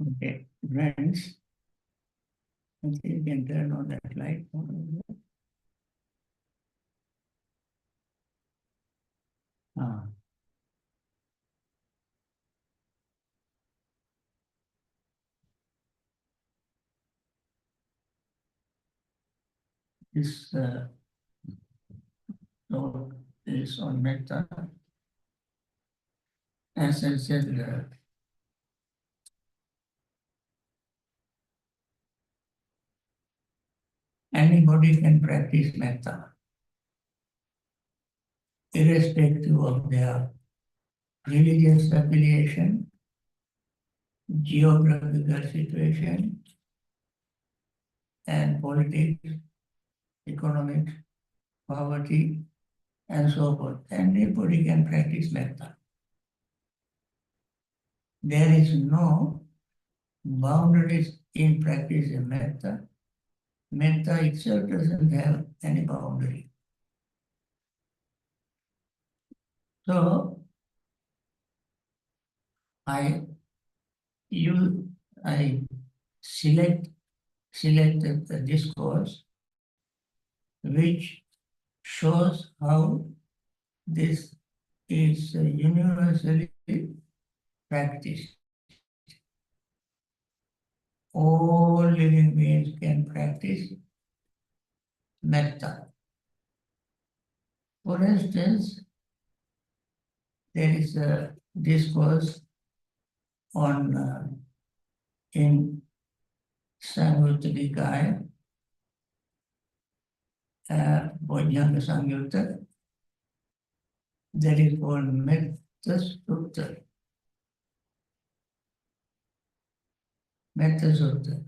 Okay, friends, I think you can turn on that light. Ah. This note is on Metta. As I said, anybody can practice Metta, irrespective of their religious affiliation, geographical situation, and politics, economics, poverty, and so forth. Anybody can practice Metta. There is no boundaries in practicing Metta. Metta itself doesn't have any boundary. So I I selected the discourse which shows how this is universally practiced. All living beings can practice metta. For instance, there is a discourse on in Samyutta Nikaya, Bojjhanga Samyutta, that is called Metta Sutta. Metta Sutta.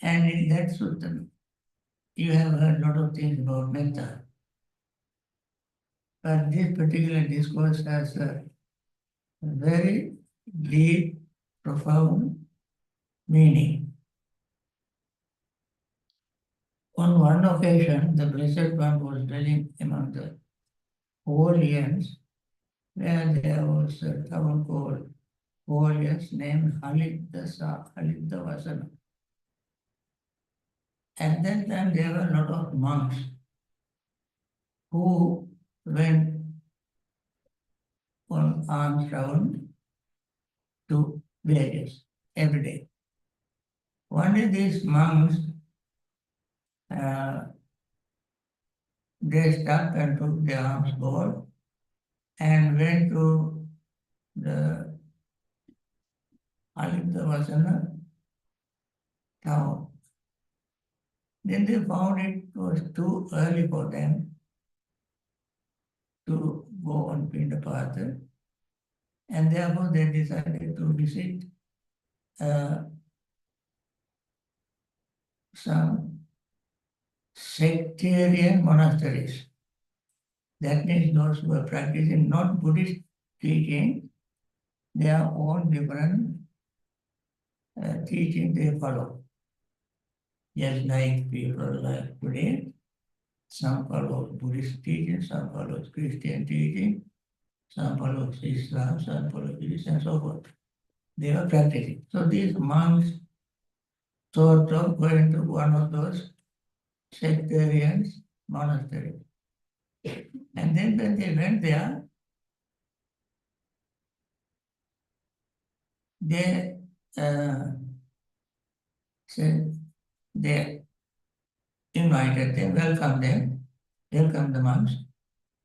And in that sutta, you have heard a lot of things about metta. But this particular discourse has a very deep, profound meaning. On one occasion, the Blessed One was dwelling among the Holians, where there was a town called Holians named Halidavasana. At that time, there were a lot of monks who went on alms round to villages every day. One day these monks, dressed up and took the alms bowl and went to the Aliptavasana town. Then they found it was too early for them to go on Pindapata, and therefore they decided to visit some sectarian monasteries. That means those who are practicing not Buddhist teaching, their own different teaching they follow. Just like people like today, some follow Buddhist teaching, some follow Christian teaching, some follow Islam, some follow Buddhist, and so forth. They are practicing. So these monks sort of going to one of those sectarian monasteries. And then when they went there, they said they invited them, welcomed the monks,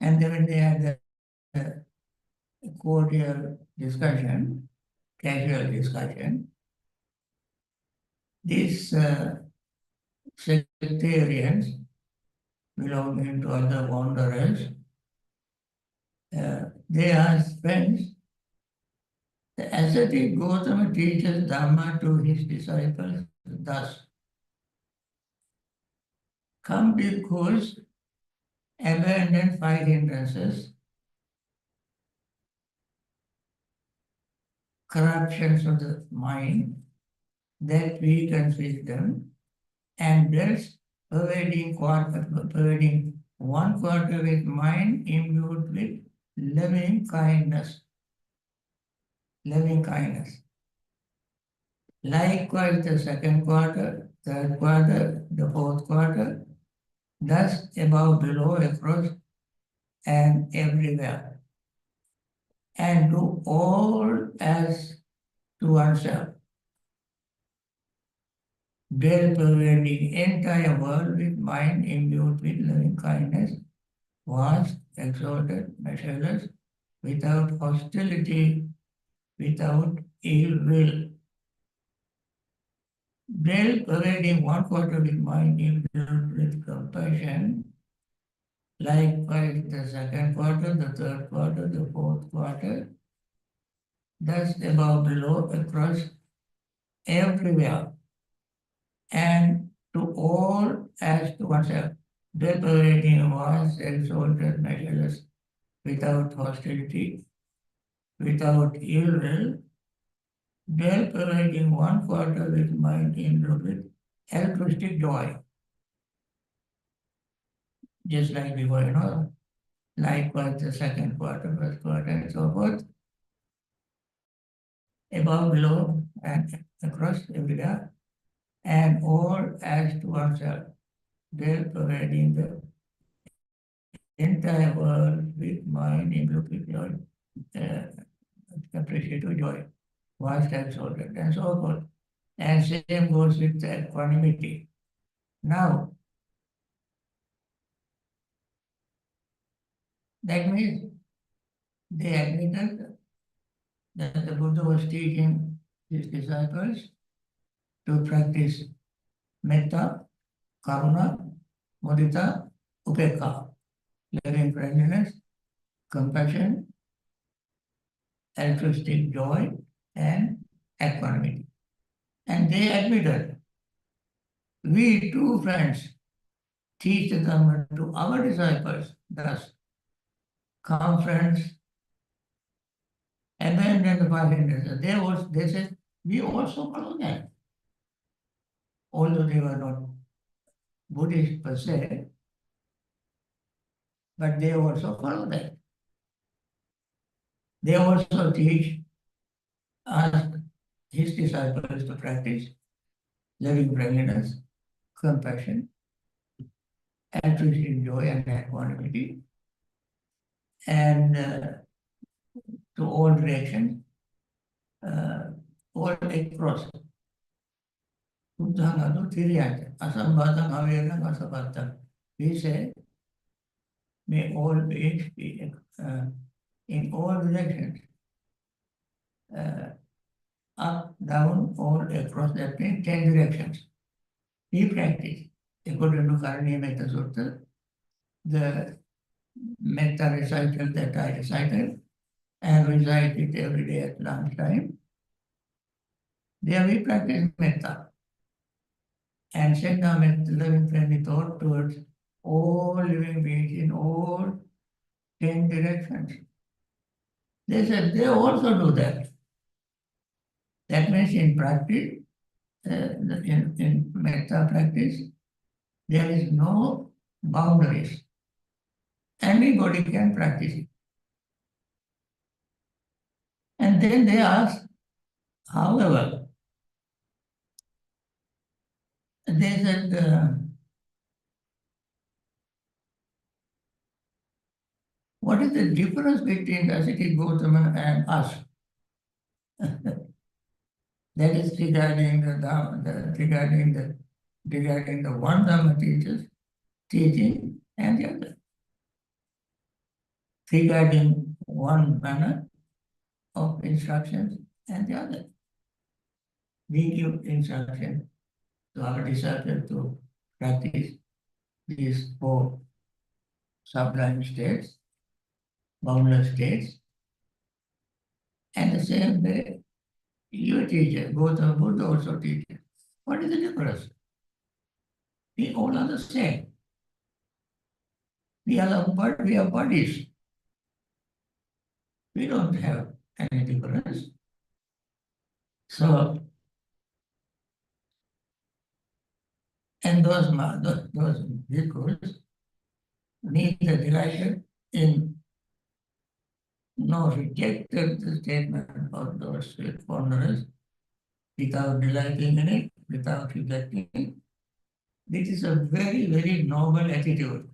and then when they had a cordial discussion, casual discussion, these sectarians belonging to other wanderers, they asked friends, the ascetic Gautama teaches Dhamma to his disciples thus. Come bhikkhus, abandon 5 hindrances, corruptions of the mind that weakens wisdom, and thus pervading one quarter with mind imbued with loving kindness. loving kindness. Likewise, the second quarter, third quarter, the fourth quarter, thus above, below, across, and everywhere. And do all as to oneself, well pervading entire world with mind imbued with loving kindness, vast, exalted, measureless, without hostility, without ill will. Well pervading one quarter with mind imbued with compassion, likewise the second quarter, the third quarter, the fourth quarter, thus above, below, across, everywhere, and to all as to oneself, deliberating vast, exalted, measureless, without hostility, without ill will, deliberating one quarter with mind imbued with altruistic joy, just like before, likewise the second quarter, first quarter, and so forth, above, below, and across, everywhere, and all as to oneself, deliberating the entire world with mind imbued with joy, appreciative joy, vast exalted, and so forth. And same goes with the equanimity. Now, that means they admitted that the Buddha was teaching his disciples to practice metta, karuna, mudita, upekha, loving friendliness, compassion, altruistic joy, and equanimity. And they admitted, we too, friends, teach the Dhamma to our disciples. Thus, come, friends, abandon the five hindrances. They said, we also follow that. Although they were not Buddhist per se, but they also follow that. They also teach us, his disciples, to practice loving friendliness, compassion, altruistic joy, and equanimity, and to all directions, all across. Buddhangadu Tiriyata, Asambhadam Avedam Asabhatam. We say, may all beings be in all directions, up, down, all across, that means 10 directions. We practice, according to Karaniya Metta Sutta, the Metta recital that I recited, and recite it every day at lunchtime. There we practice Metta. And send our loving friendly thought towards all living beings in all 10 directions. They said they also do that. That means in practice, in metta practice, there is no boundaries. Anybody can practice it. And then they ask, however, they said, what is the difference between ascetic Gautama and us? That is regarding the one Dhamma teachers teaching and the other. Regarding one manner of instructions and the other. We give instruction to our disciples to practice these four sublime states, boundless states, and the same way your teacher, Gautama Buddha also teaches. What is the difference? We all are the same. We are bodies. We don't have any difference. So, and those bhikkhus neither delighted in no, rejected the statement of those foreigners without delighting in it, without rejecting it. This is a very, very noble attitude.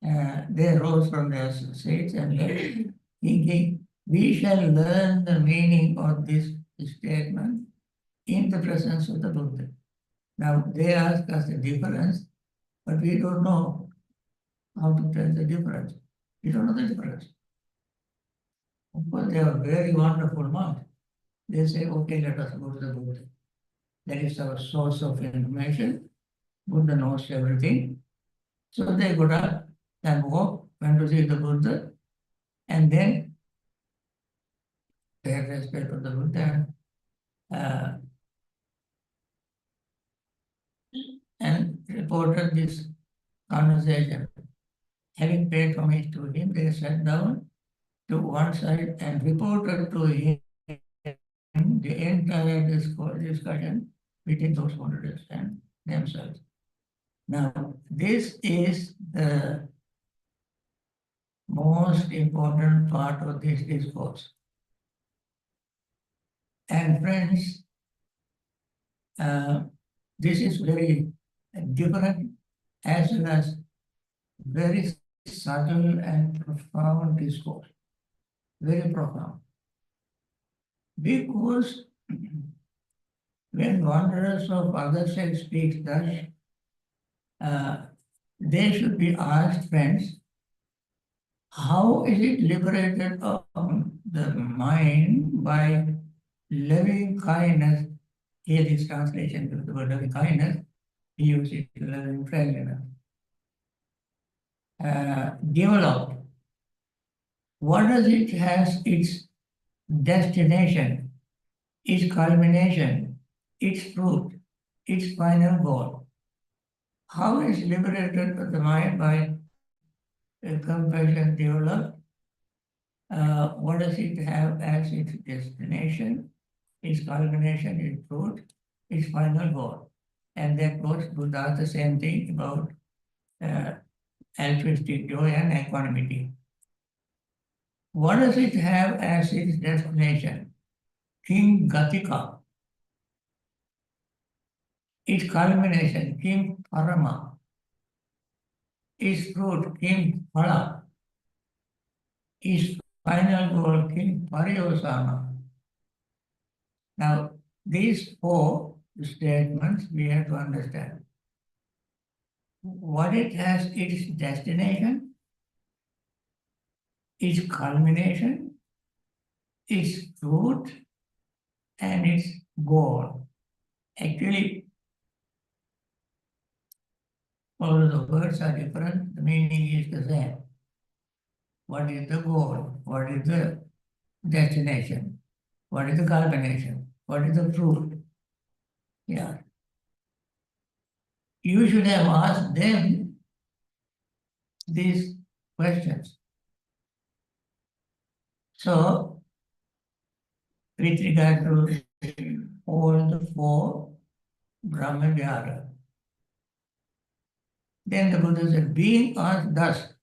They rose from their seats and left, thinking, we shall learn the meaning of this statement in the presence of the Buddha. Now, they ask us the difference, but we don't know how to tell the difference. We don't know the difference. Of course, they are very wonderful monks. They say, okay, let us go to the Buddha. That is our source of information. Buddha knows everything. So they got up and walked, went to see the Buddha, and then paid respect to the Buddha uh, and reported this conversation. Having paid homage to him, they sat down to one side and reported to him the entire discussion between those who understand themselves. Now, this is the most important part of this discourse. And friends, this is very different as well as very subtle and profound discourse, very profound. Because when wanderers of other sects speak thus, they should be asked, friends, how is it liberated on the mind by loving kindness? Here this translation to the word loving kindness, he uses loving friendliness. Developed. What does it has its destination, its culmination, its fruit, its final goal? How is liberated the mind by compassion developed? What does it have as its destination, its culmination, its fruit, its final goal? And that goes Buddha the same thing about altruistic joy and equanimity. What does it have as its destination? King Gatika. Its culmination, King Parama. Its fruit, King Phala. Its final goal, King Pariyosama. Now, these four statements we have to understand. What it has its destination, its culmination, its fruit, and its goal. Actually, although the words are different, the meaning is the same. What is the goal? What is the destination? What is the culmination? What is the fruit? Yeah. You should have asked them these questions. So, with regard to all the four Brahma Vihara, then the Buddha said, being asked thus,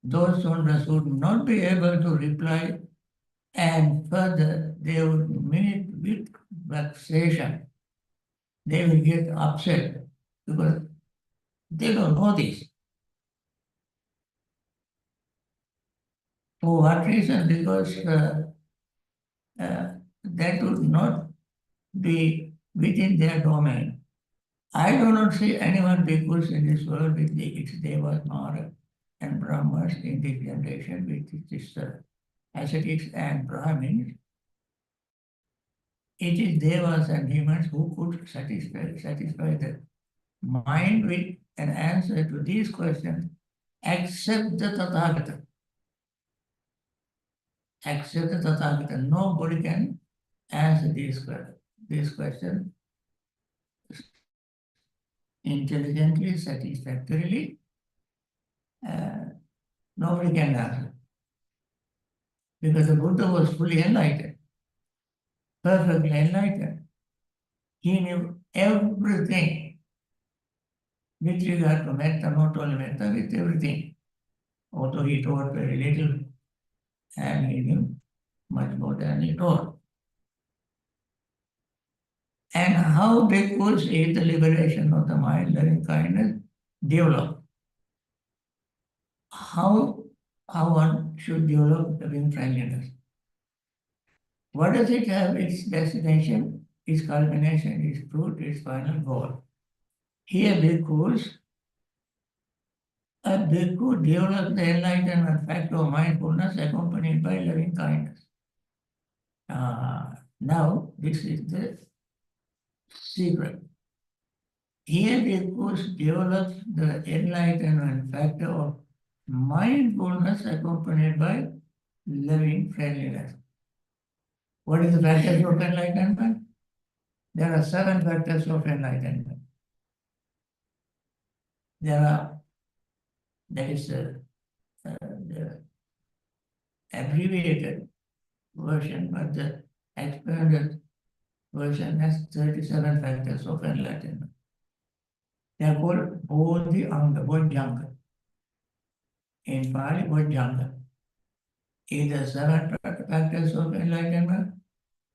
those wonders would not be able to reply, and further they would meet with vexation. They will get upset because they don't know this. For what reason? Because that would not be within their domain. I do not see anyone bhikkhus in this world with its devas, Maharaj, and Brahmas in this generation with its ascetics and Brahmins. It is devas and humans who could satisfy the mind with an answer to these questions, except the Tathagata. Except the Tathagata. Nobody can answer these questions intelligently, satisfactorily. Nobody can answer. Because the Buddha was fully enlightened, perfectly enlightened. He knew everything with regard to Metta, not only Metta, with everything. Although he taught very little and he knew much more than he taught. And how bhikkhus is the liberation of the mind, loving kindness, develop. How one should develop loving friendliness. What does it have? Its destination, its culmination, its fruit, its final goal. Here, bhikkhus, a bhikkhu develops the enlightenment factor of mindfulness accompanied by loving kindness. Now, this is the secret. Here, bhikkhus develops the enlightenment factor of mindfulness accompanied by loving friendliness. What is the factors of enlightenment? There are 7 factors of enlightenment. There is the abbreviated version, but the expanded version has 37 factors of enlightenment. They are called Bodhyanga. In Pali, Bodhyanga. Either 7 factors of enlightenment,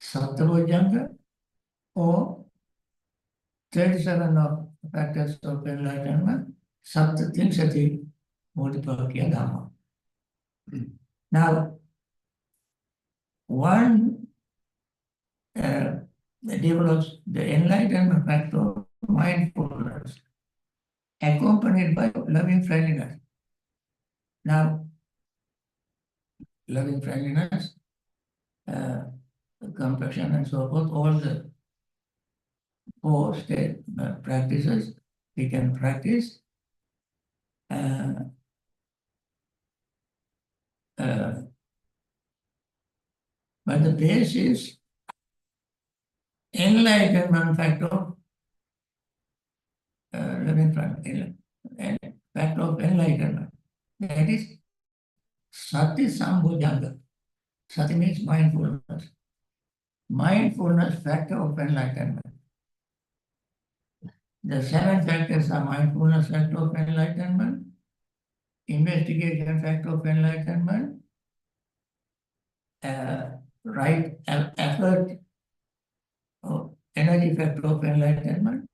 Saptabodhyanga, or 37 of factors of enlightenment, Saptatrinsati Bodhipakya Dhamma. Now, one develops the enlightenment factor of mindfulness, accompanied by loving friendliness. Now, loving friendliness, compassion, and so forth, all the 4 state practices we can practice. But the base is enlightenment factor, living factor of enlightenment. That is Sati Sambhujanga. Sati means mindfulness. Mindfulness factor of enlightenment. The 7 factors are mindfulness factor of enlightenment, investigation factor of enlightenment, right effort or energy factor of enlightenment,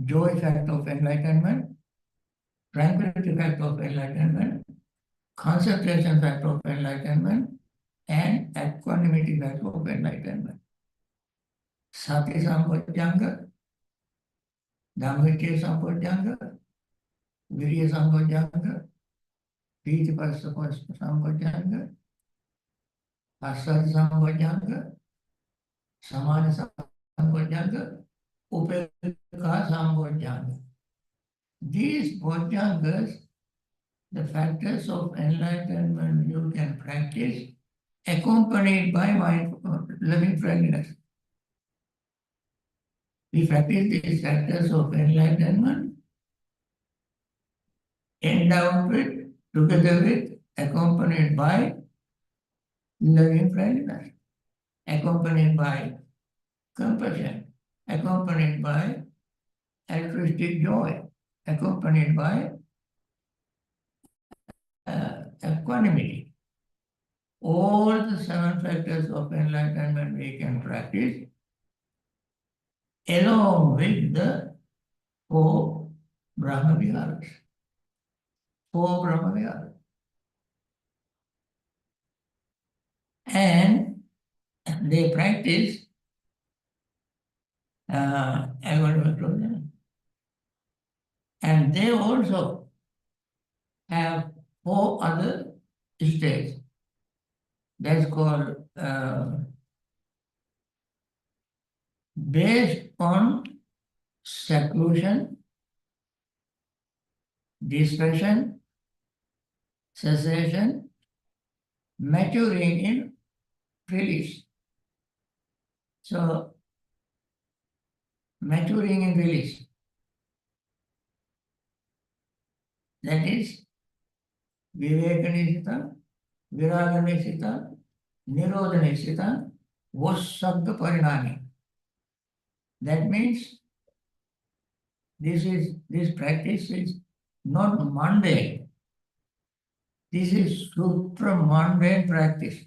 joy factor of enlightenment, tranquility factor of enlightenment, concentration factor of enlightenment, and equanimity factor of enlightenment. Sati Sambhojjhanga, Dhammavicaya Sambhojjhanga, Virya Sambhojjhanga, Piti Sambhojjhanga, Passaddhi Sambhojjhanga, Samadhi Sambhojjhanga, Upekkha Sambhojjhanga. These bojjhangas, the factors of enlightenment you can practice, accompanied by loving friendliness. We practice these factors of enlightenment, endowed with, together with, accompanied by loving friendliness, accompanied by compassion, accompanied by altruistic joy, accompanied by equanimity. All the 7 factors of enlightenment we can practice along with the 4 Brahma Viharas. 4 Brahma Viharas. And they practice and they also have 4 other states. That's called based on seclusion, dispersion, cessation, maturing in release. So, maturing in release. That is Viveka-nishita, Viraga-nishita, Nirodha-nishita, Vassabda Parinami. That means this practice is not mundane. This is supramundane practice.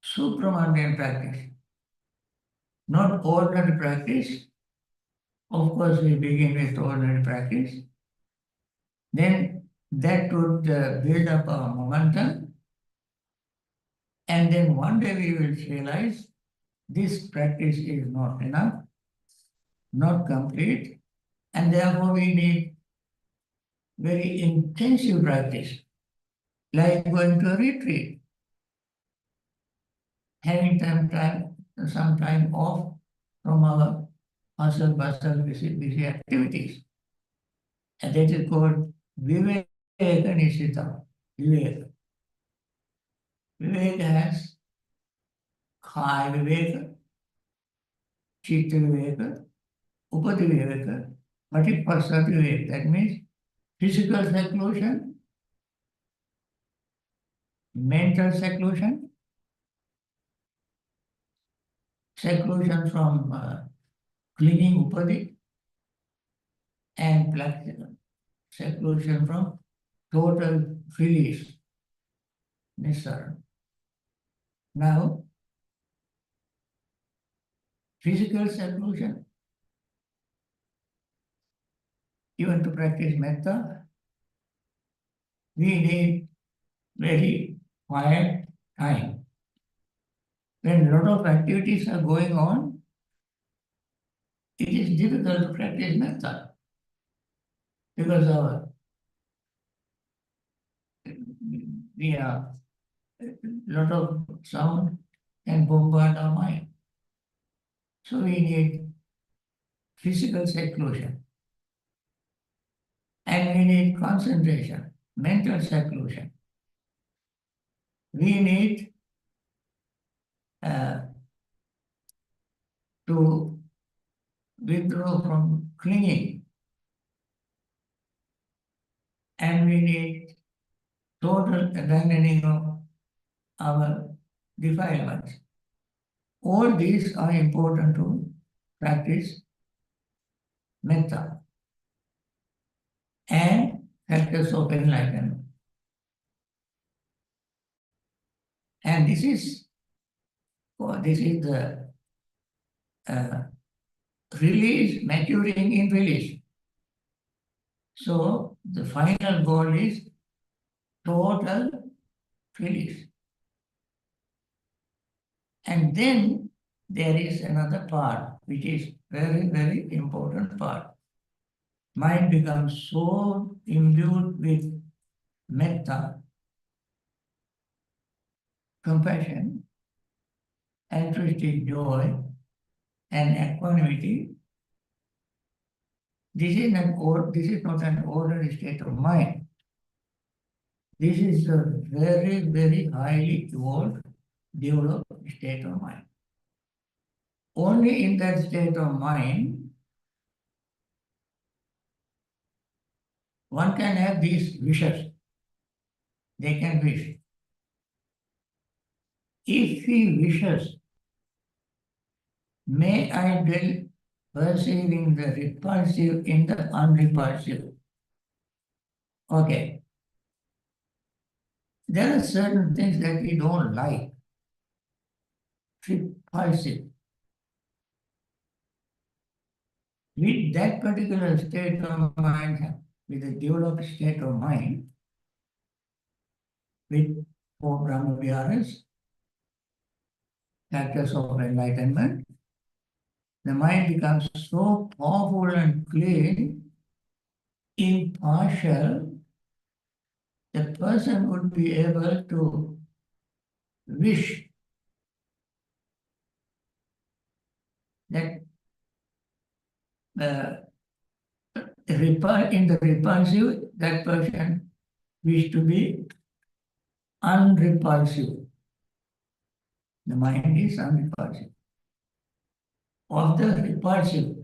Supramundane practice. Not ordinary practice. Of course, we begin with ordinary practice. Then that would build up our momentum. And then one day we will realize this practice is not enough, not complete, and therefore we need very intensive practice, like going to a retreat, having some time off from our hustle, bustle, busy activities. And that is called Viveka Nishita. Viveka. Viveka has Kaya Viveka, Chitta Viveka, Upati Viveka, Patipasati Viveka. That means physical seclusion, mental seclusion, seclusion from clinging Upadi, and seclusion from total release, Nissara. Now, physical seclusion, even to practice Metta, we need very quiet time. When a lot of activities are going on, it is difficult to practice Metta because we are a lot of sound and bombard our mind. So we need physical seclusion. And we need concentration, mental seclusion. We need to withdraw from clinging. And we need total abandoning of our defilements. All these are important to practice Metta and factors of enlightenment. And this is the release, maturing in release. So the final goal is total release. And then there is another part, which is very, very important part. Mind becomes so imbued with metta, compassion, altruistic joy, and equanimity. This is not an ordinary state of mind. This is a very, very highly evolved, developed state of mind. Only in that state of mind, one can have these wishes. They can wish. If he wishes, may I dwell perceiving the repulsive in the unrepulsive. Okay. There are certain things that we don't like. Repulsive. With that particular state of mind, with a developed state of mind, with 4 Brahma Viharas, factors of enlightenment, the mind becomes so powerful and clean, impartial, the person would be able to wish that in the repulsive, that person wish to be unrepulsive. The mind is unrepulsive. Of the repulsive,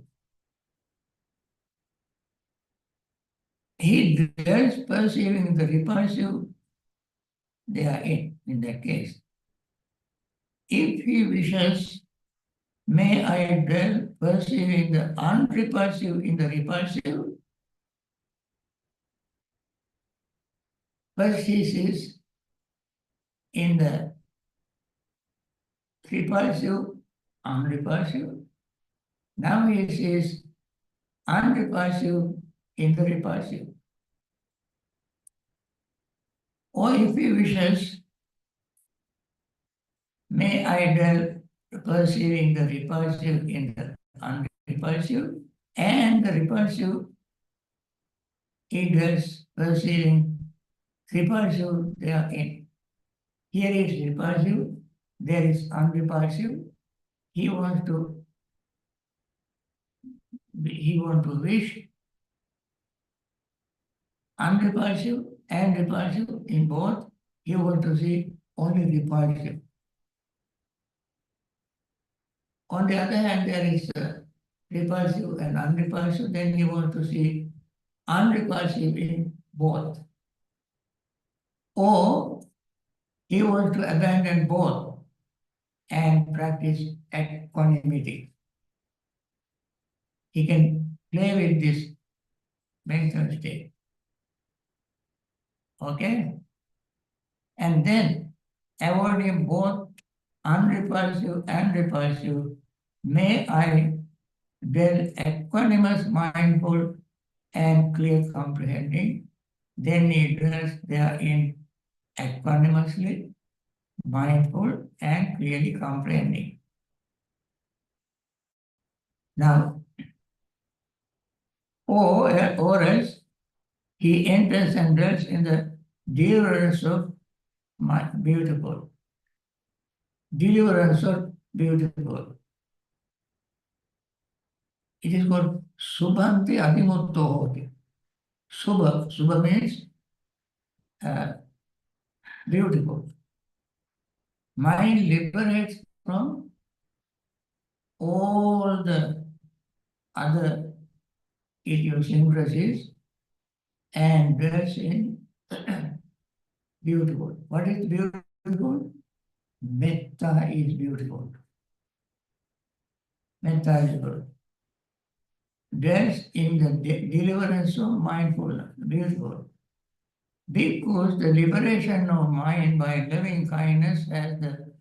he dwells perceiving the repulsive they are in that case. If he wishes, may I dwell perceiving the unrepulsive in the repulsive, First he sees in the repulsive, unrepulsive. Now he sees unrepulsive in the repulsive. Or if he wishes, may I dwell perceiving the repulsive in the unrepulsive, and the repulsive he dwells perceiving repulsive therein. Here is repulsive, there is unrepulsive. He wants to wish unrepulsive and repulsive in both. He wants to see only repulsive. On the other hand, there is repulsive and unrepulsive. Then he wants to see unrepulsive in both. Or he wants to abandon both and practice equanimity. He can play with this mental state. Okay? And then, avoiding both unrepulsive and repulsive, may I dwell equanimous, mindful, and clear comprehending. Then he dwells therein equanimously, mindful, and clearly comprehending. Now, or else he enters and dwells in the deliverance of beautiful. Deliverance of beautiful. It is called Subhanti Adimutto Hoti. Subha means beautiful. Mind liberates from all the other idiosyncrasies and dwells in beautiful. What is beautiful? Metta is beautiful. Metta is good. Dwells in the deliverance of mindfulness. Beautiful. Because the liberation of mind by loving kindness has the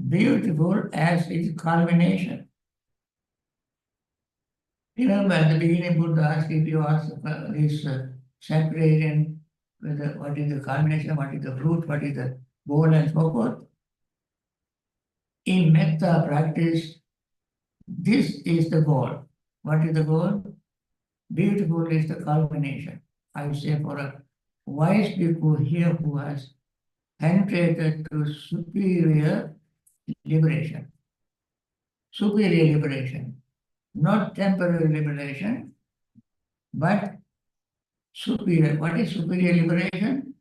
beautiful as its culmination. Remember at the beginning, Buddha asked if you ask this separation, what is the culmination, what is the fruit, what is the goal, and so forth. In metta practice, this is the goal. What is the goal? Beautiful is the culmination. I say for a wise bhikkhu here who has penetrated to superior liberation. Superior liberation. Not temporary liberation, but superior. What is superior liberation?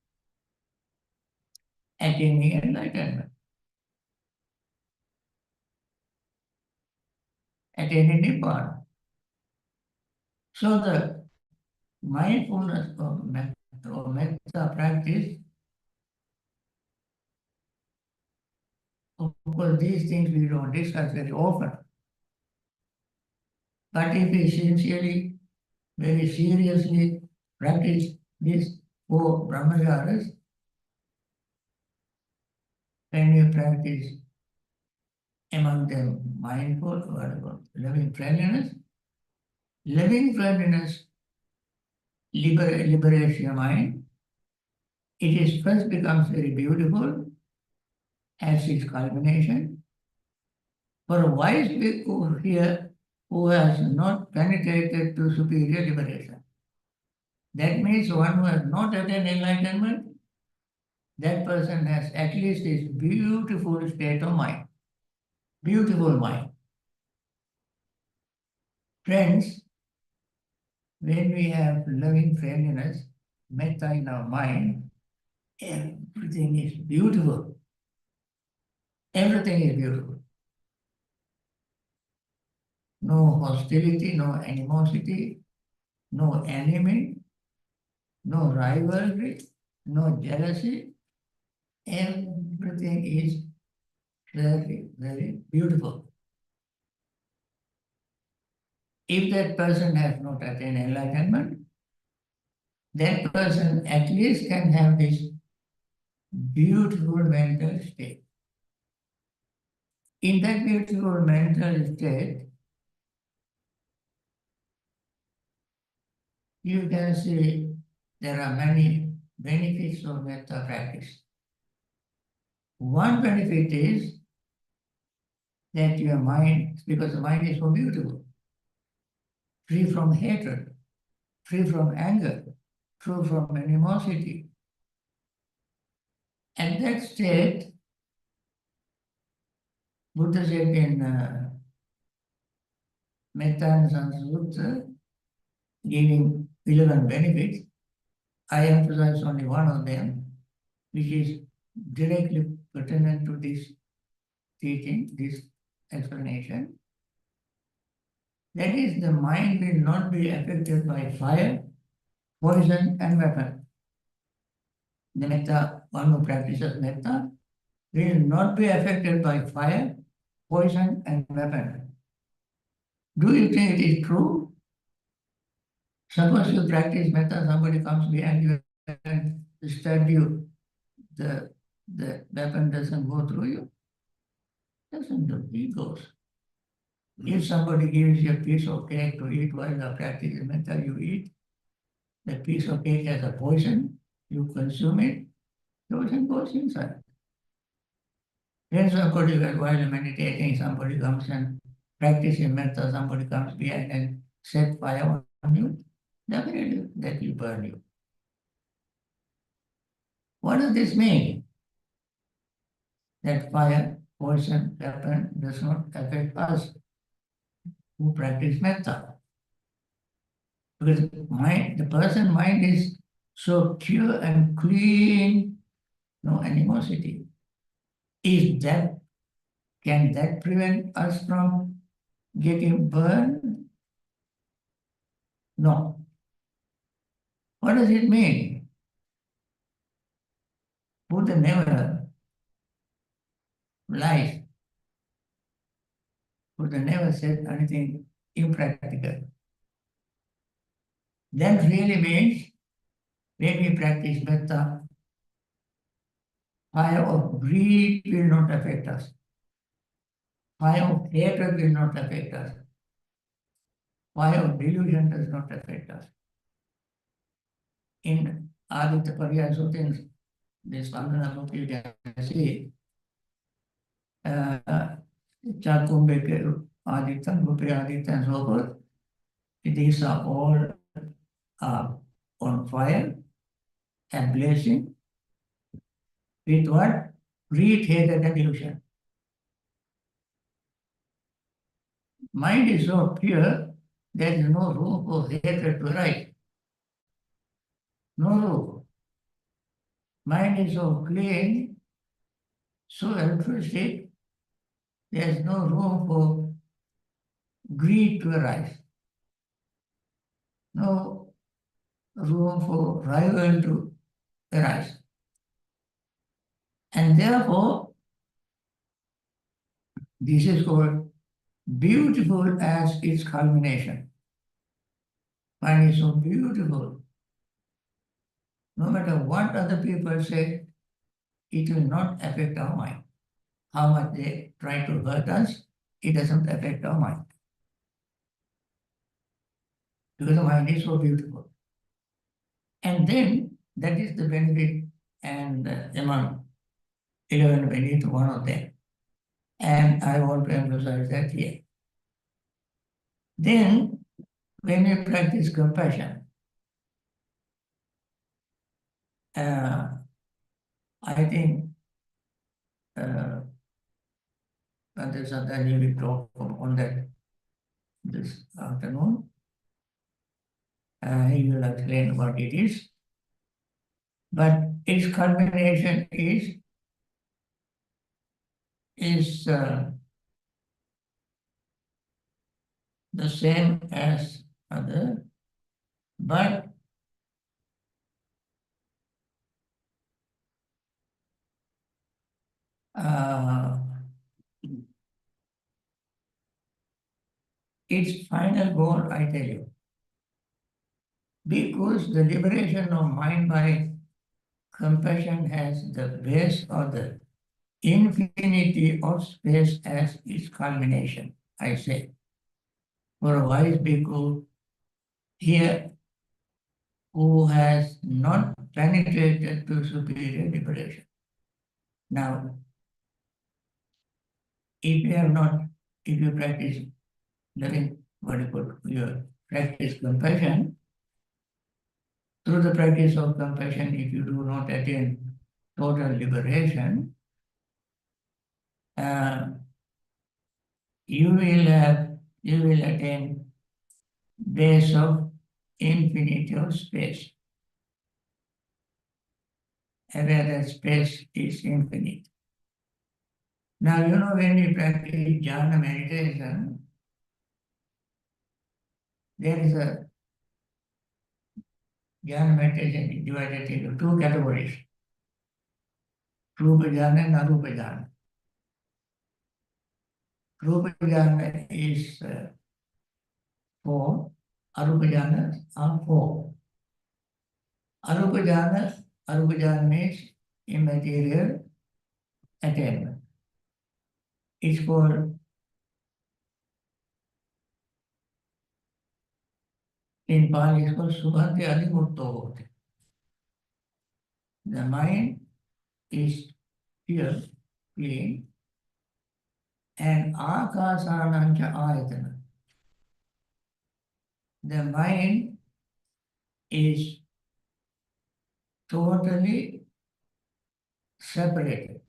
Attaining enlightenment. Attaining Nibbana. So the mindfulness of metta practice, of course, these things we don't discuss very often. But if we sincerely, very seriously practice these four brahmacharas, when we practice among them mindful, loving friendliness liberates your mind. It is first becomes very beautiful as its culmination. For a wise bhikkhu here who has not penetrated to superior liberation, that means one who has not attained enlightenment, that person has at least this beautiful state of mind. Beautiful mind. Friends, when we have loving friendliness, metta in our mind, everything is beautiful. Everything is beautiful. No hostility, no animosity, no enemy, no rivalry, no jealousy. Everything is very, very beautiful. If that person has not attained enlightenment, that person at least can have this beautiful mental state. In that beautiful mental state, you can see there are many benefits of metta practice. One benefit is that your mind, because the mind is so beautiful, free from hatred, free from anger, free from animosity. And that state, Buddha said in Metta and Sutta, giving 11 benefits, I emphasize only one of them, which is directly pertinent to this teaching, this explanation. That is, the mind will not be affected by fire, poison, and weapon. The metta, one who practices metta, will not be affected by fire, poison, and weapon. Do you think it is true? Suppose you practice metta, somebody comes behind you and stab you, the weapon doesn't go through you. Doesn't do, it goes. If somebody gives you a piece of cake to eat while you are practicing metta, you eat. The piece of cake has a poison, you consume it, the poison goes inside. Then somebody, while meditating, somebody comes and practicing metta, somebody comes behind and set fire on you, definitely that will burn you. What does this mean? That fire, poison, weapon does not affect us who practice metta. Because the person's mind is so pure and clean, no animosity. Can that prevent us from getting burned? No. What does it mean? Buddha never lies. Buddha never said anything impractical. That really means when we practice metta, fire of greed will not affect us. Fire of hatred will not affect us. Fire of delusion does not affect us. In Aditya Pariyaya Sutta, in this Bhavana book, you can see Chakumbeke, Aditya, Rupe Aditya, and so forth. These are all on fire and blazing with what? Greed, hatred, and delusion. Mind is so pure, there is no room for hatred to arise. No room. Mind is so clean, so altruistic, there is no room for greed to arise. No room for rival to arise. And therefore, this is called beautiful as its culmination. Mind is so beautiful. No matter what other people say, it will not affect our mind. How much they try to hurt us, it doesn't affect our mind. Because the mind is so beautiful. And then that is the benefit, and among 11 benefits, one of them. And I want to emphasize that here. Then, when we practice compassion, I think Bhante Sadhani will talk on that this afternoon. He will explain what it is. But its culmination is the same as other, but its final goal, I tell you, because the liberation of mind by compassion has the base or the infinity of space as its culmination, I say. For a wise bhikkhu here who has not penetrated to superior liberation. Now, if you have not, if you practice loving, you practice compassion, through the practice of compassion, if you do not attain total liberation, uh, you will attain base of infinity of space, and whereas space is infinite. Now, when we practice jhana meditation, there is a jhana meditation is divided into two categories, rupa jhana and arupa jhana. Rupa jhana is 4, arupa jhana are 4. Arupa jhana means immaterial attainment. It's called, in Pali, it's called Subhante Adhimutto. The mind is pure, clean, and akasanancha ayatana. The mind is totally separated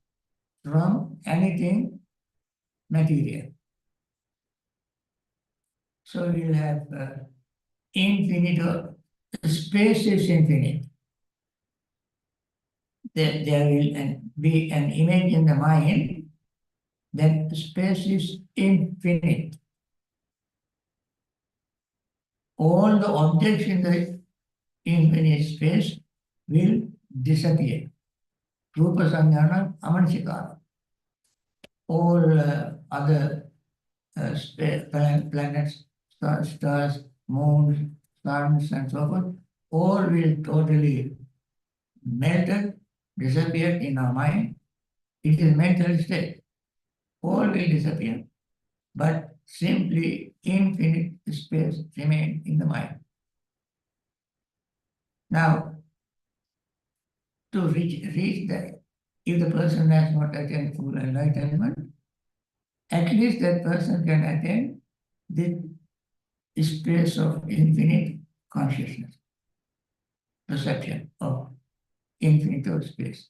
from anything material. So you have infinite, space is infinite. There will be an image in the mind that space is infinite. All the objects in the infinite space will disappear. Rupa Sanjana Amansikara. All other planets, stars, moons, suns, and so forth, all will totally melted, disappear in our mind. It is mental state. All will disappear, but simply infinite space remain in the mind. Now, to reach that, if the person has not attained full enlightenment, at least that person can attain the space of infinite consciousness, perception of infinite of space.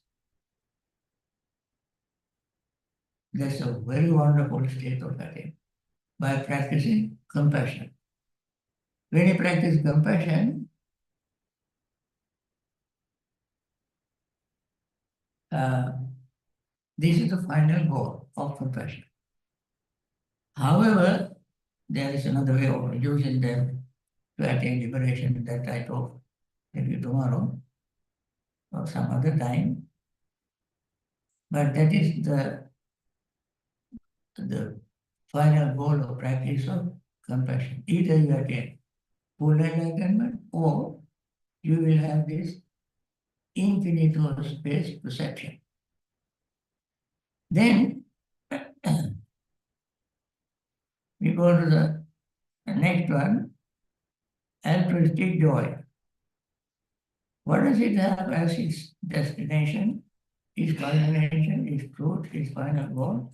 That's a very wonderful state of attainment by practicing compassion. When you practice compassion, this is the final goal of compassion. However, there is another way of using them to attain liberation that I talk maybe tomorrow or some other time. But that is the final goal of practice of compassion. Either you attain full enlightenment or you will have this infinite of space perception. Then we go to the next one, altruistic joy. What does it have as its destination, its culmination, its truth, its final goal?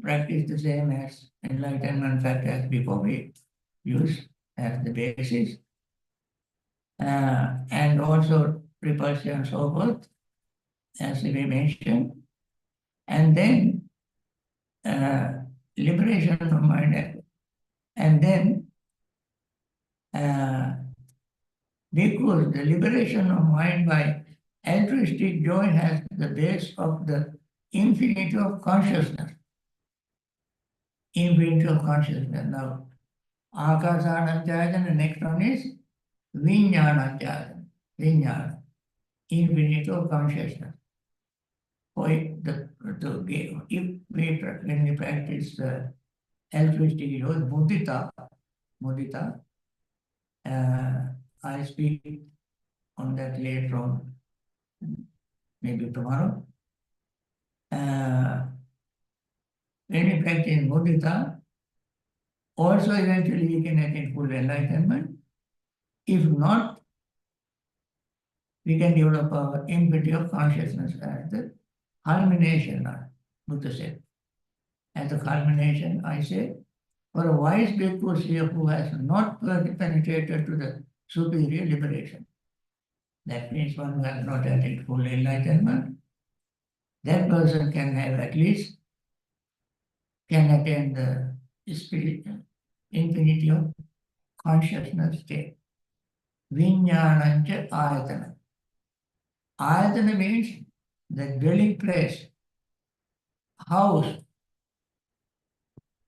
Practice the same as enlightenment fact as before we use as the basis. And also repulsion and so forth, as we mentioned. And then liberation from mind. And then because the liberation of mind by altruistic joy has the base of the infinity of consciousness. Infinity of consciousness. Now, Akasananchayana, the next one is Vijnananchayana. Vijnana. Infinity of consciousness. When we practice altruistic joy, mudita, I speak on that later on, maybe tomorrow. When we practice mudita, also eventually we can attain full enlightenment. If not, we can develop our infinity of consciousness as the culmination, Buddha said. As the culmination, I say, for a wise bhikkhu here who has not penetrated to the superior liberation. That means one who has not attained full enlightenment. That person can have at least, can attain the spirit, infinity of consciousness state. Vijnanancha ayatana. Ayatana means the dwelling place, house,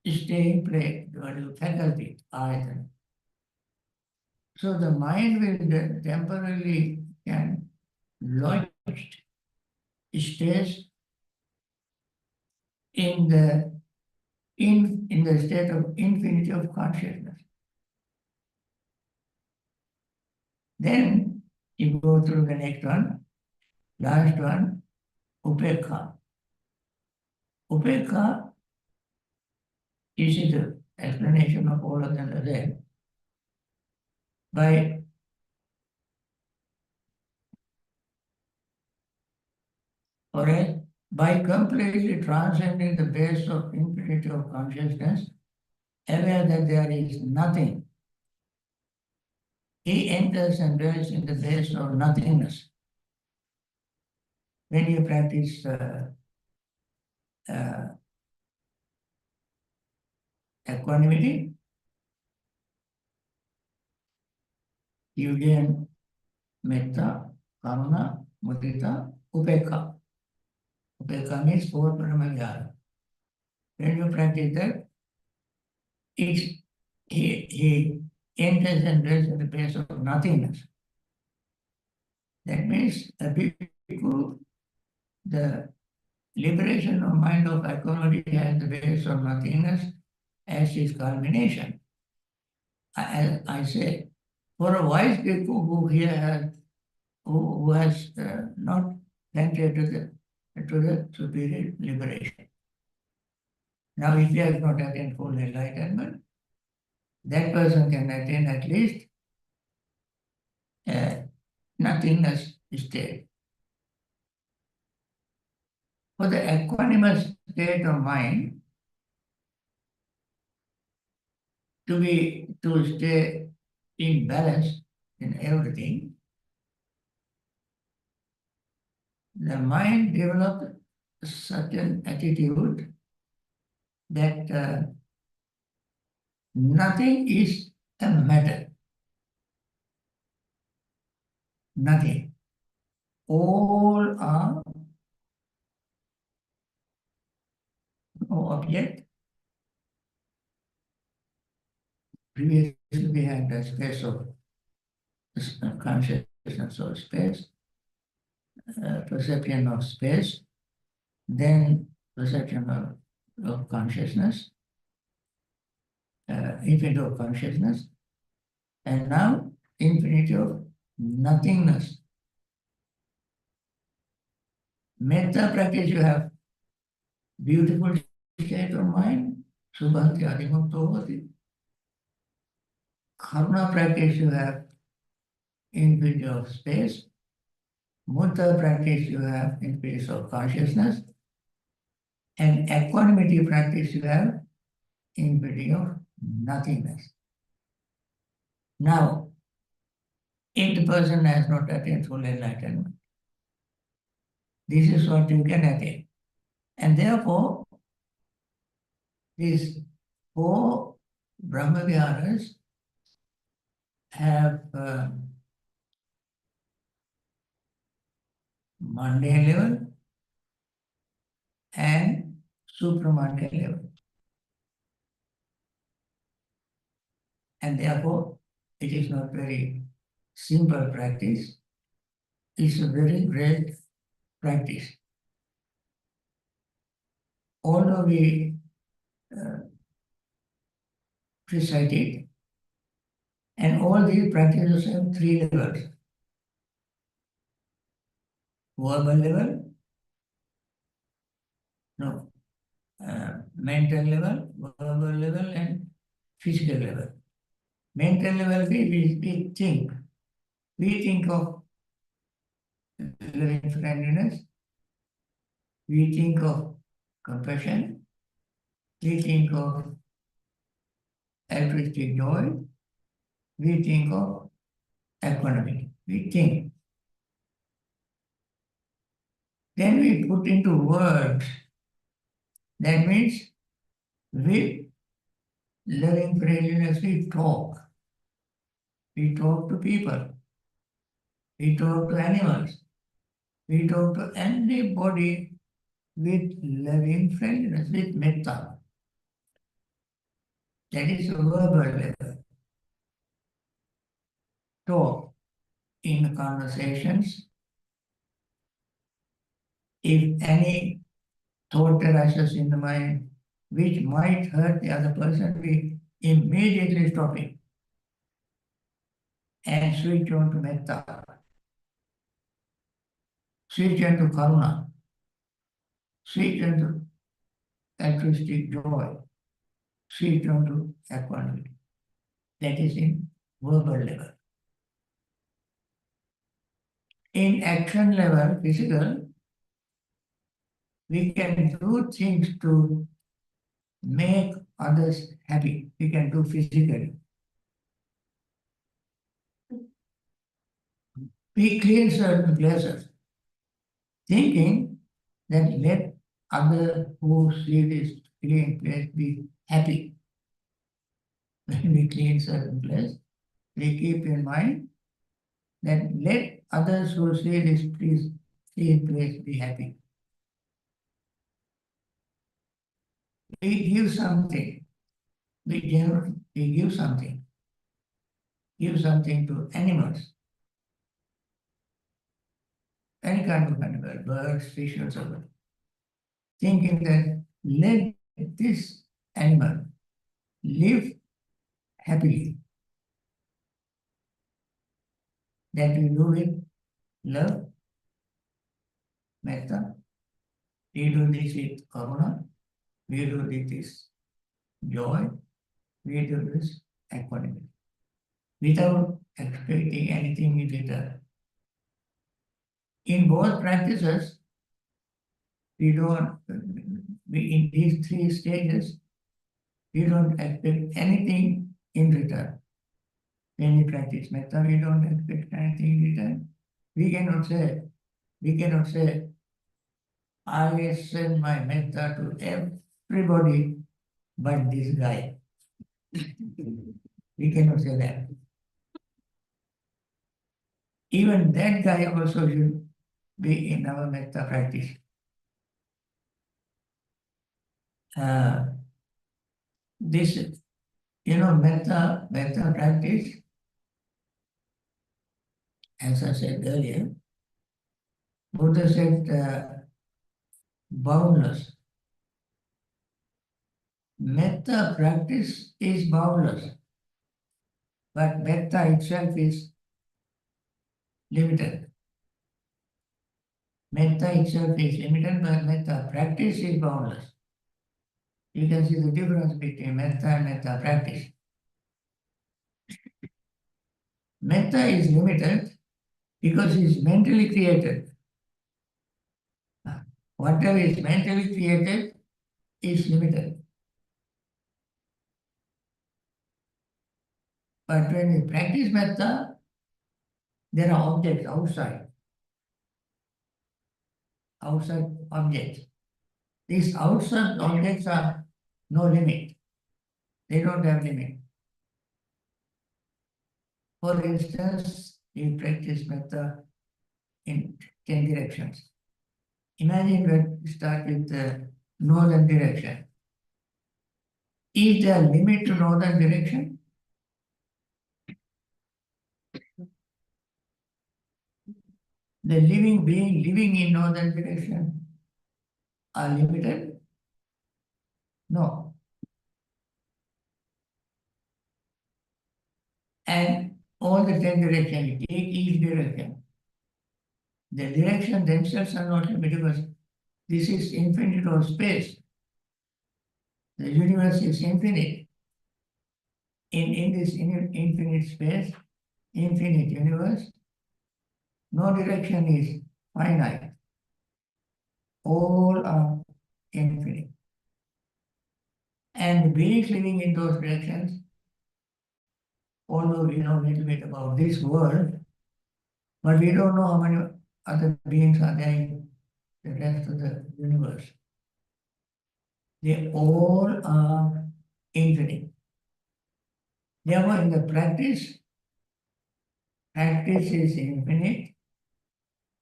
staying place, faculty, ayatana. So the mind will temporarily can lodge, stays in the state of infinity of consciousness. Then you go through the next one, last one, upekha. Upekha is the explanation of all of them there. By completely transcending the base of infinity of consciousness, aware that there is nothing, he enters and dwells in the base of nothingness. When you practice equanimity, you gain Metta, Bhavana, Mudita, Upekha. Upekha means 4 Brahma-vihara. When you practice that, he enters and dwells in the place of nothingness. That means a bhikkhu, the liberation of mind of equanimity has the base of nothingness as its culmination. I say, for a wise bhikkhu who has not entered to the superior liberation. Now, if he has not attained full enlightenment, that person can attain at least nothingness state. For the equanimous state of mind, to stay in balance in everything, the mind develops a certain attitude that nothing is a matter. Nothing. All are no object. Previously we had the space of consciousness of space, perception of space, then perception of consciousness, infinity of consciousness, and now infinity of nothingness. Metta practice, you have beautiful state of mind, subhanti adimukto bhavati. Karuna practice, you have infinity of space. Mudita practice, you have infinity of consciousness. And equanimity practice, you have infinity of nothingness. Now, if the person has not attained full enlightenment, this is what you can attain. And therefore, these 4 Brahma-viharas have mundane level and supramundane level. And therefore, it is not very simple practice. It's a very great practice. Although we recite it, and all these practices have 3 levels. verbal level, no, mental level, verbal level, and physical level. Mental level, we think. We think of loving friendliness, we think of compassion, we think of altruistic joy, we think of economy. We think. Then we put into words. That means with loving friendliness, we talk. We talk to people. We talk to animals. We talk to anybody with loving friendliness, with metta. That is verbal level. Talk in conversations. If any thought arises in the mind which might hurt the other person, we immediately stop it and switch on to metta, switch on to karuna, switch on to altruistic joy, switch on to equanimity. That is in verbal level. In action level, physical, we can do things to make others happy. We can do physically. We clean certain places, thinking that let other who see this clean place be happy. When we clean certain place, we keep in mind that let others who see this clean place be happy. We give something. We give something. Give something to animals. Any kind of animal, birds, fish, or so. Thinking that let this animal live happily. That we do with love, metta. We do this with karuna. We do this joy. We do this equanimity. Without expecting anything in return. In both practices, we don't, in these three stages, we don't expect anything in return. When we practice metta, we don't expect anything in return. We cannot say, I send my metta to everybody but this guy. We cannot say that. Even that guy also should be in our metta practice. This, metta practice, as I said earlier, Buddha said boundless. Metta practice is boundless, but metta itself is limited. Metta itself is limited, but metta practice is boundless. You can see the difference between metta and metta practice. Metta is limited because it's mentally created. Whatever is mentally created is limited. But when we practice metta, there are objects outside objects. These outside objects are no limit. They don't have limit. For instance, you practice metta in 10 directions. Imagine when you start with the northern direction. Is there a limit to northern direction? The living being living in northern direction are limited? No. And all the 10 directions, you take each direction. The directions themselves are not limited because this is infinite of space. The universe is infinite. In this infinite space, infinite universe, no direction is finite. All are infinite. And beings living in those directions, although we know a little bit about this world, but we don't know how many other beings are there in the rest of the universe. They all are infinite. Therefore, in the practice is infinite,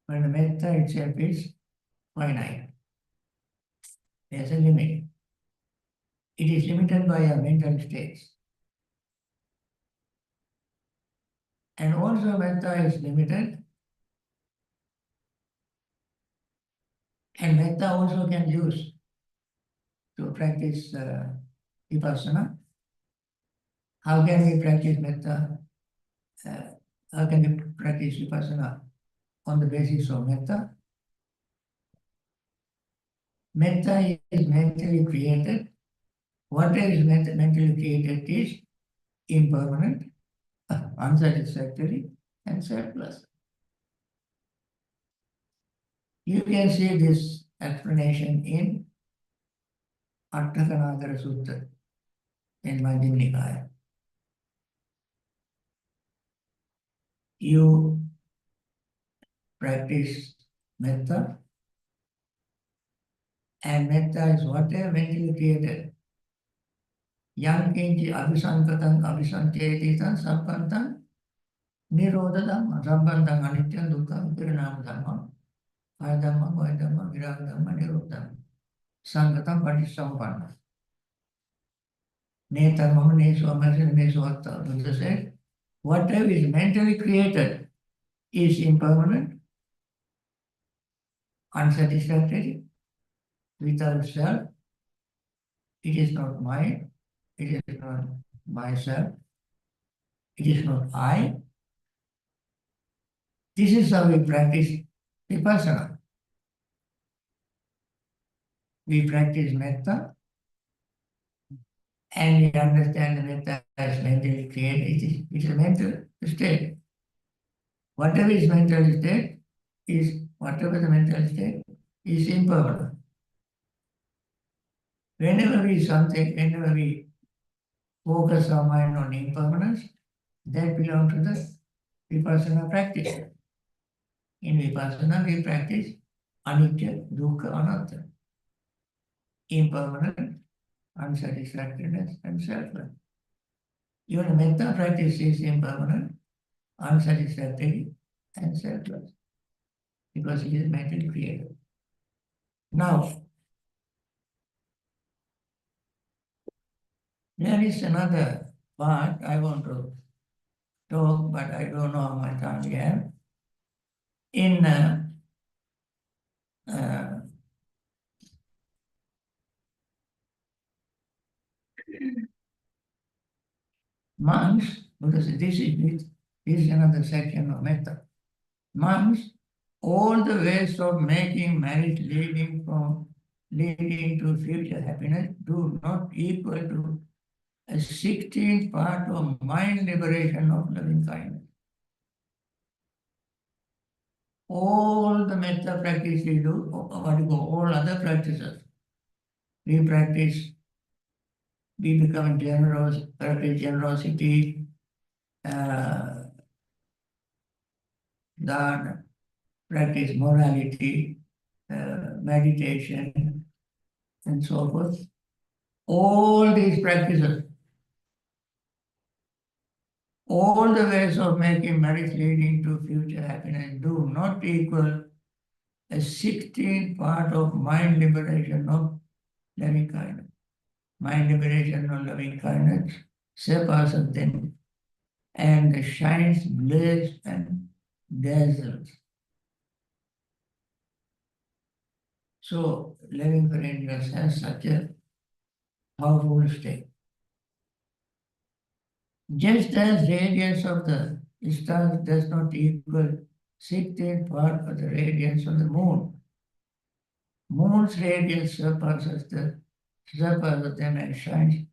but the metta itself is finite. There's a limit. It is limited by our mental states. And also metta is limited. And metta also can use to practice vipassana. How can we practice metta? How can we practice vipassana on the basis of metta? Metta is mentally created. Whatever is mentally created is impermanent, unsatisfactory, and selfless. You can see this explanation in Attakanagara Sutta in Majjhima Nikaya. You practice metta, and metta is whatever mentally created. Yang kinchi abhisankatan abhisanchetitan sampantan nirodha dhamma sampantan anityam dukkam piranam dhamma kaya dhamma vaya dhamma viraga dhamma nirodha dhamma sankatam patissampanna. Netar mama nesu amasya nesu atta. Buddha said, whatever is mentally created is impermanent, unsatisfactory, without self. It is not mine, it is not myself, it is not I. This is how we practice vipassana. We practice metta and we understand the metta as mentally created. It is a mental state. Whatever is mental state is whatever the mental state is impermanent. Whenever we focus our mind on impermanence, that belongs to the vipassana practice. In vipassana, we practice anicca, dukkha, anatta, impermanent, unsatisfactoriness, and selfless. Even metta practice is impermanent, unsatisfactory, and selfless, because it is mentally created. Now, there is another part I want to talk, but I don't know how much time we have. In monks, because this is another section of metta. Monks, all the ways of making marriage leading to future happiness do not equal to a 16th part of mind liberation of loving kindness. All the metta practice we do, all other practices, we become generous, practice generosity, dana, practice morality, meditation, and so forth. All these practices, all the ways of making marriage leading to future happiness do not equal a 16th part of mind liberation of loving kindness. Mind liberation of loving kindness surpasses them and shines, blazes, and dazzles. So, loving kindness has such a powerful state. Just as radiance of the stars does not equal 16th part of the radiance of the moon. Moon's radiance surpasses them and shines,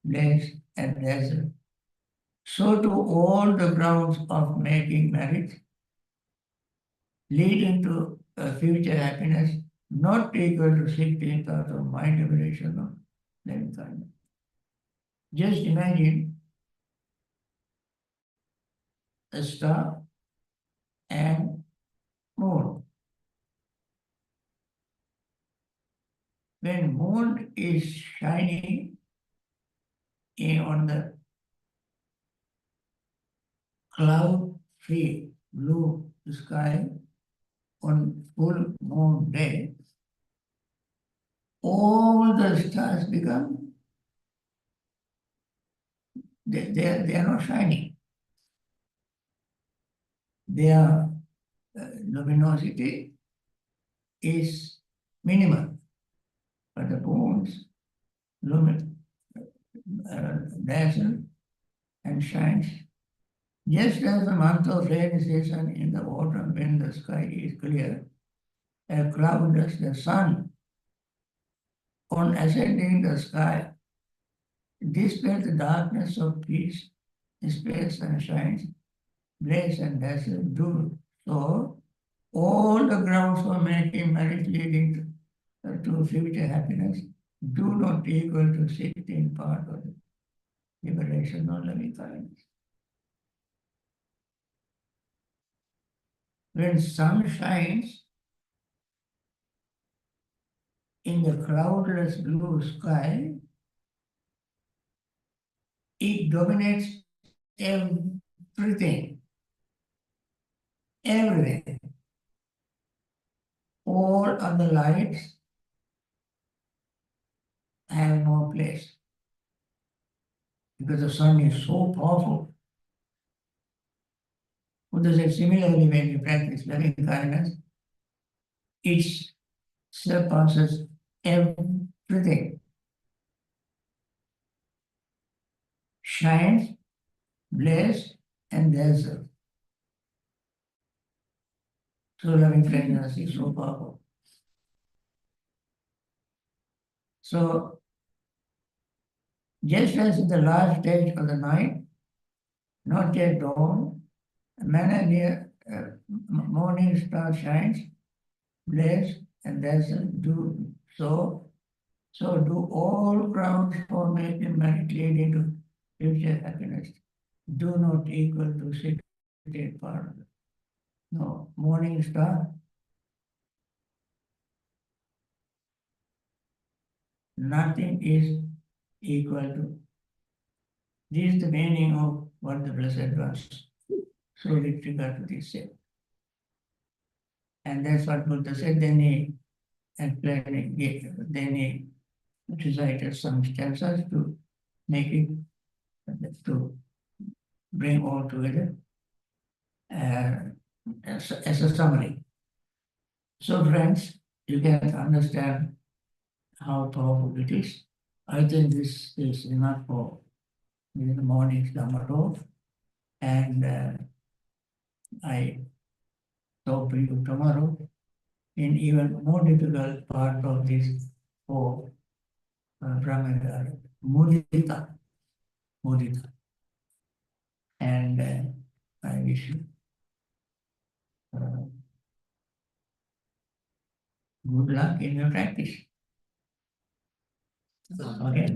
blazes, and dazzles. So do all the grounds of making marriage, leading to a future happiness not equal to 16 thoughts of mind liberation of living kindness. Just imagine a star and moon. When moon is shining on the cloud-free blue sky on full moon day, all the stars become, they are not shining. Their luminosity is minimal, but the moon's dazzle and shines. Just as the month of rainy season in the autumn when the sky is clear, a cloudless, the sun on ascending the sky dispels the darkness of peace, space and shines, blaze and dazzle do so. All the grounds for making marriage leading to future happiness do not equal to 16 part of the liberation or loving kindness. When sun shines in the cloudless blue sky, it dominates everything. Everything. All other lights have no place because the sun is so powerful. Buddha said similarly, when you practice loving kindness, it surpasses everything. Shines, blazes, and dazzles. So loving kindness is so powerful. So, just as in the last stage of the night, not yet dawn, a manner near morning star shines, blaze, and dazzle do so. So do all grounds for making marriage lead into future happiness. Do not equal to 16 part. No, morning star, nothing is equal to. This is the meaning of what the Blessed Ones so with regard to this say. And that's what Buddha said. Then he explained it, then he recited some stanzas to make it, to bring all together as a summary. So friends, you can understand how powerful it is. I think this is enough for the morning's Dhamma talk. And I talk to you tomorrow in even more difficult part of this for Brahmagara, mudita, mudita. And I wish you good luck in your practice. Okay.